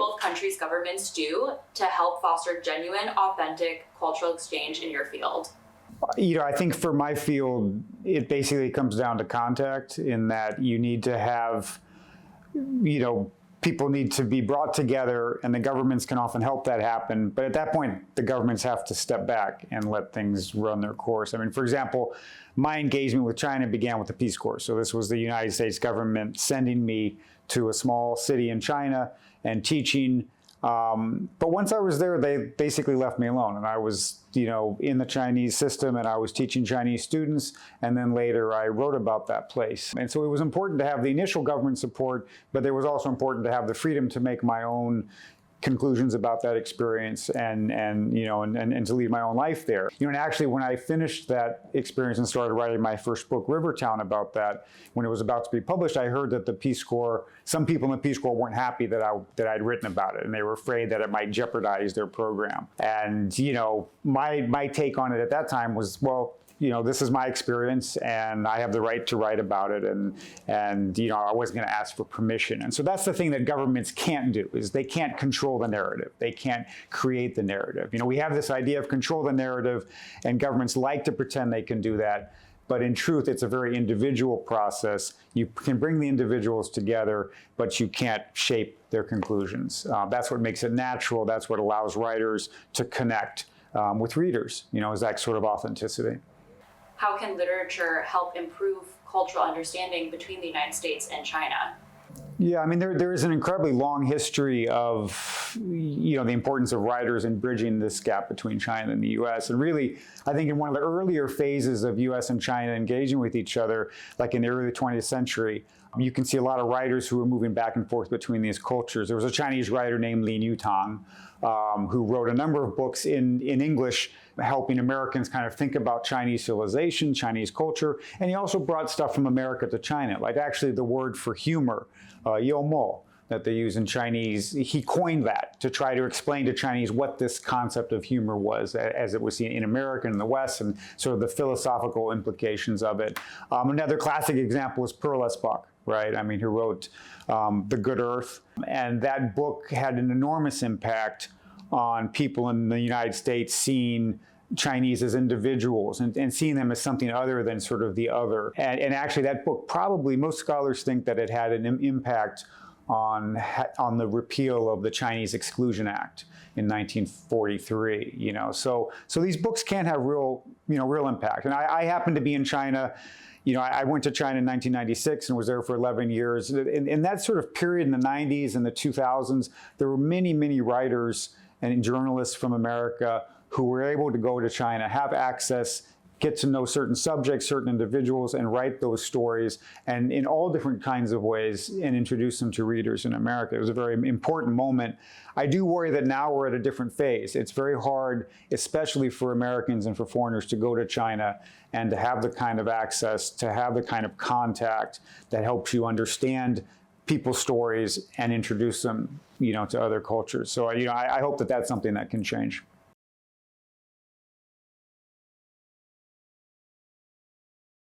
both countries' governments do to help foster genuine, authentic cultural exchange in your field? I think for my field, it basically comes down to contact, in that you need to have, people need to be brought together, and the governments can often help that happen. But at that point, the governments have to step back and let things run their course. I mean, for example, my engagement with China began with the Peace Corps. So this was the United States government sending me to a small city in China and teaching. But once I was there, they basically left me alone. And I was, in the Chinese system, and I was teaching Chinese students. And then later I wrote about that place. And so it was important to have the initial government support, but it was also important to have the freedom to make my own conclusions about that experience and to lead my own life there. And actually, when I finished that experience and started writing my first book, Rivertown, about that, when it was about to be published, I heard that the Peace Corps, some people in the Peace Corps weren't happy that I'd written about it, and they were afraid that it might jeopardize their program. And my take on it at that time was, well, this is my experience, and I have the right to write about it, and I wasn't going to ask for permission. And so that's the thing that governments can't do, is they can't control the narrative. They can't create the narrative. We have this idea of control the narrative, and governments like to pretend they can do that. But in truth, it's a very individual process. You can bring the individuals together, but you can't shape their conclusions. That's what makes it natural. That's what allows writers to connect with readers, is that sort of authenticity. How can literature help improve cultural understanding between the United States and China? Yeah, I mean, there is an incredibly long history of, the importance of writers in bridging this gap between China and the U.S. And really, I think in one of the earlier phases of U.S. and China engaging with each other, like in the early 20th century, you can see a lot of writers who were moving back and forth between these cultures. There was a Chinese writer named Lin Yutang, who wrote a number of books in English, helping Americans kind of think about Chinese civilization, Chinese culture. And he also brought stuff from America to China, like actually the word for humor, youmo, that they use in Chinese. He coined that to try to explain to Chinese what this concept of humor was, as it was seen in America and in the West, and sort of the philosophical implications of it. Another classic example is Pearl S. Buck, right? I mean, who wrote The Good Earth. And that book had an enormous impact on people in the United States seeing Chinese as individuals and seeing them as something other than sort of the other. And actually that book, probably most scholars think that it had an impact on the repeal of the Chinese Exclusion Act in 1943. So these books can have real impact. And I happened to be in China. I went to China in 1996 and was there for 11 years. In that sort of period in the 90s and the 2000s, there were many, many writers and journalists from America who were able to go to China, have access, get to know certain subjects, certain individuals, and write those stories, and in all different kinds of ways, and introduce them to readers in America. It was a very important moment. I do worry that now we're at a different phase. It's very hard, especially for Americans and for foreigners, to go to China and to have the kind of access, to have the kind of contact that helps you understand people's stories and introduce them, to other cultures. So, I hope that that's something that can change.